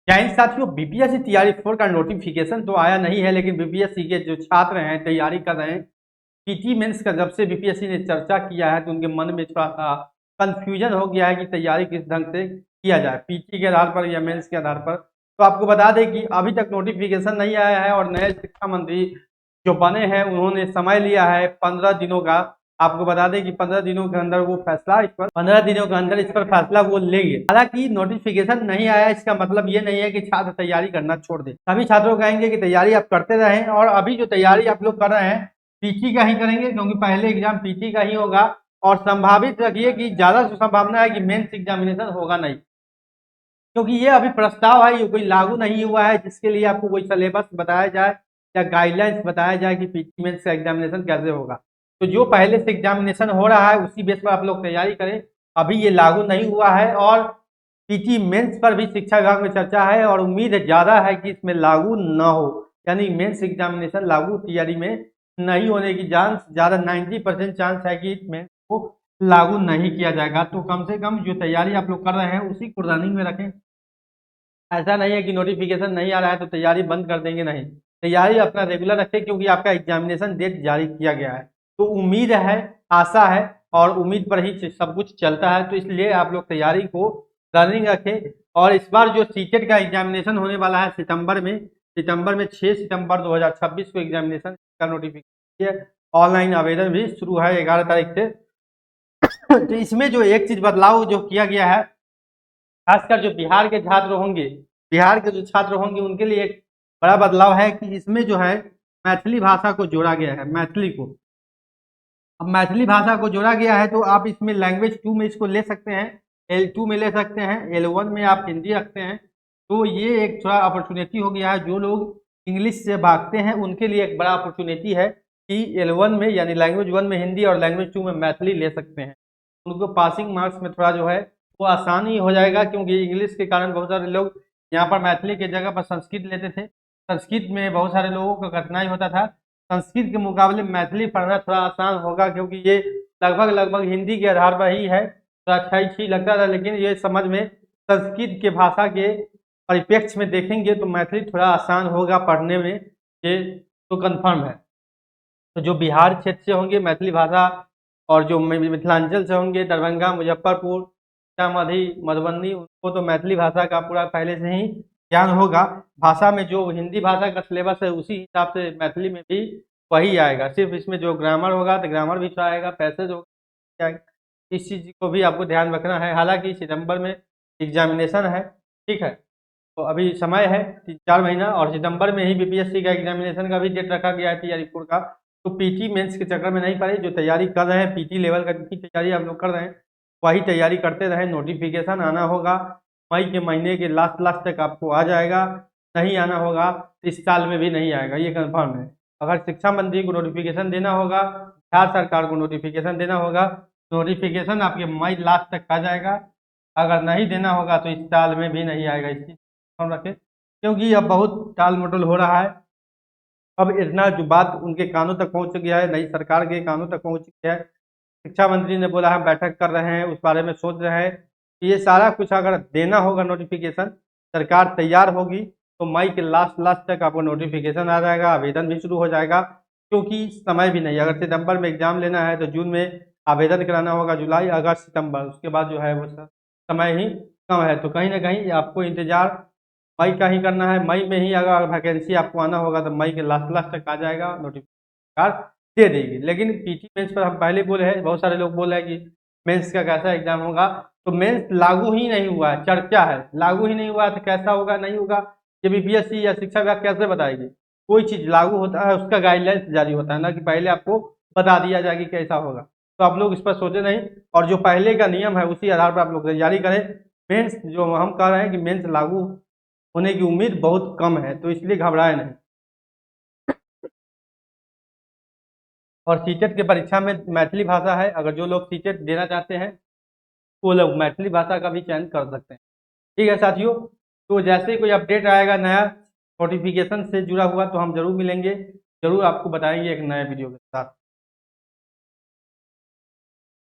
क्या इन साथियों, बीपीएससी तैयारी 4 का नोटिफिकेशन तो आया नहीं है, लेकिन बीपीएससी के जो छात्र हैं तैयारी कर रहे हैं, पीटी मेंस का जब से बीपीएससी ने चर्चा किया है तो उनके मन में थोड़ा सा कंफ्यूजन हो गया है कि तैयारी किस ढंग से किया जाए, पीटी के आधार पर या मेंस के आधार पर। तो आपको बता दें कि अभी तक नोटिफिकेशन नहीं आया है और नए शिक्षा मंत्री जो बने हैं उन्होंने समय लिया है 15 दिनों का। आपको बता दें कि 15 दिनों के अंदर वो फैसला इस पर 15 दिनों के अंदर इस पर फैसला वो लेंगे। हालांकि नोटिफिकेशन नहीं आया इसका मतलब ये नहीं है कि छात्र तैयारी करना छोड़ दे। सभी छात्रों कहेंगे कि तैयारी आप करते रहें, और अभी जो तैयारी आप लोग कर रहे हैं पीटी का ही करेंगे, क्योंकि पहले एग्जाम पीटी का ही होगा। और संभावित रखिए कि ज्यादा संभावना है कि मेंस एग्जामिनेशन होगा नहीं, क्योंकि ये अभी प्रस्ताव है, ये कोई लागू नहीं हुआ है जिसके लिए आपको कोई सिलेबस बताया जाए या गाइडलाइंस बताया जाए कि पीटी मेंस का एग्जामिनेशन कैसे होगा। तो जो पहले से एग्जामिनेशन हो रहा है उसी बेस पर आप लोग तैयारी करें। अभी ये लागू नहीं हुआ है और पीटी मेंस पर भी शिक्षा विभाग में चर्चा है और उम्मीद ज्यादा है कि इसमें लागू न हो, यानी मेंस एग्जामिनेशन लागू तैयारी में नहीं होने की चांस ज्यादा 90% चांस है कि मेंस को लागू नहीं किया जाएगा। तो कम से कम जो तैयारी आप लोग कर रहे हैं उसी को रनिंग में रखें। ऐसा नहीं है कि नोटिफिकेशन नहीं आ रहा है तो तैयारी बंद कर देंगे, नहीं, तैयारी अपना रेगुलर रखें, क्योंकि आपका एग्जामिनेशन डेट जारी किया गया है। तो उम्मीद है, आशा है, और उम्मीद पर ही सब कुछ चलता है, तो इसलिए आप लोग तैयारी को रनिंग रखें। और इस बार जो सीटेट का एग्जामिनेशन होने वाला है सितंबर में 6 सितंबर 2026 को एग्जामिनेशन का नोटिफिकेशन, ऑनलाइन आवेदन भी शुरू है 11 तारीख से। तो इसमें जो एक चीज बदलाव जो किया गया है, खासकर जो बिहार के छात्र होंगे, बिहार के जो छात्र होंगे उनके लिए एक बड़ा बदलाव है कि इसमें जो है मैथिली भाषा को जोड़ा गया है, मैथिली को। अब मैथिली भाषा को जोड़ा गया है तो आप इसमें लैंग्वेज 2 में इसको ले सकते हैं, L2 में ले सकते हैं, L1 में आप हिंदी रखते हैं। तो ये एक थोड़ा अपॉर्चुनिटी हो गया है, जो लोग इंग्लिश से भागते हैं उनके लिए एक बड़ा अपॉर्चुनिटी है कि L1 में यानी लैंग्वेज 1 में हिंदी और लैंग्वेज 2 में मैथिली ले सकते हैं। उनको पासिंग मार्क्स में थोड़ा जो है वो आसानी हो जाएगा, क्योंकि इंग्लिश के कारण बहुत सारे लोग यहाँ पर मैथिली की जगह पर संस्कृत लेते थे। संस्कृत में बहुत सारे लोगों को कठिनाई होता था। संस्कृत के मुकाबले मैथिली पढ़ना थोड़ा आसान होगा, क्योंकि ये लगभग हिंदी के आधार पर ही है। थोड़ा अच्छा लगता था, लेकिन ये समझ में संस्कृत के भाषा के परिप्रेक्ष्य में देखेंगे तो मैथिली थोड़ा आसान होगा पढ़ने में, ये तो कन्फर्म है। तो जो बिहार क्षेत्र से होंगे मैथिली भाषा, और जो मिथिलांचल से होंगे दरभंगा, मुजफ्फरपुर, सीतामढ़ी, मधुबनी, उनको तो मैथिली भाषा का पूरा पहले से ही ज्ञान होगा। भाषा में जो हिंदी भाषा का सिलेबस है उसी हिसाब से मैथिली में भी वही आएगा, सिर्फ इसमें जो ग्रामर होगा तो ग्रामर भी थोड़ा आएगा, पैसेज होगा, इस चीज़ को भी आपको ध्यान रखना है। हालांकि सितंबर में एग्जामिनेशन है, ठीक है, तो अभी समय है 3-4 महीना, और सितंबर में ही बीपीएससी का एग्जामिनेशन का भी डेट रखा गया है तैयारी पूर्व का। तो पीटी मेंस के चक्कर में नहीं पड़े, जो तैयारी कर रहे हैं पीटी लेवल का की तैयारी आप लोग कर रहे हैं वही तैयारी करते रहे। नोटिफिकेशन आना होगा मई के महीने के लास्ट तक आपको आ जाएगा, नहीं आना होगा तो इस साल में भी नहीं आएगा, ये कन्फर्म है। अगर शिक्षा मंत्री को नोटिफिकेशन देना होगा, बिहार सरकार को नोटिफिकेशन देना होगा, नोटिफिकेशन आपके मई लास्ट तक आ जाएगा। अगर नहीं देना होगा तो इस साल में भी नहीं आएगा, इस चीज ध्यान रखें, क्योंकि अब बहुत टाल मटोल हो रहा है। अब इतना जो बात उनके कानों तक पहुंच गया है, नई सरकार के कानों तक पहुंच गया है। शिक्षा मंत्री ने बोला हम बैठक कर रहे हैं, उस बारे में सोच रहे हैं। ये सारा कुछ अगर देना होगा नोटिफिकेशन, सरकार तैयार होगी तो मई के लास्ट तक आपको नोटिफिकेशन आ जाएगा, आवेदन भी शुरू हो जाएगा, क्योंकि समय भी नहीं। अगर सितंबर में एग्जाम लेना है तो जून में आवेदन कराना होगा, जुलाई अगस्त सितंबर, उसके बाद जो है वो समय ही कम है। तो कहीं ना कहीं आपको इंतजार मई का ही करना है। मई में ही अगर वैकेंसी आपको आना होगा तो मई के लास्ट तक आ जाएगा, नोटिफिकेशन दे देगी। लेकिन पीटी मेंस पर हम पहले बोले हैं, बहुत सारे लोग बोले हैं कि मेंस का कैसा एग्जाम होगा, तो मेंस लागू ही नहीं हुआ है, चर्चा है, लागू ही नहीं हुआ तो कैसा होगा नहीं होगा ये बीपीएससी या शिक्षा विभाग कैसे बताएगी। कोई चीज लागू होता है उसका गाइडलाइंस जारी होता है, ना कि पहले आपको बता दिया जाए कि कैसा होगा। तो आप लोग इस पर सोचे नहीं, और जो पहले का नियम है उसी आधार पर आप लोग तैयारी करें। मेंस जो हम कह रहे हैं कि मेंस लागू होने की उम्मीद बहुत कम है, तो इसलिए घबराए नहीं। और सीटेट की परीक्षा में मैथिली भाषा है, अगर जो लोग सीटेट देना चाहते हैं वो लोग मैथिली भाषा का भी चयन कर सकते हैं। ठीक है साथियों, तो जैसे ही कोई अपडेट आएगा नया नोटिफिकेशन से जुड़ा हुआ तो हम जरूर मिलेंगे, जरूर आपको बताएंगे एक नए वीडियो के साथ।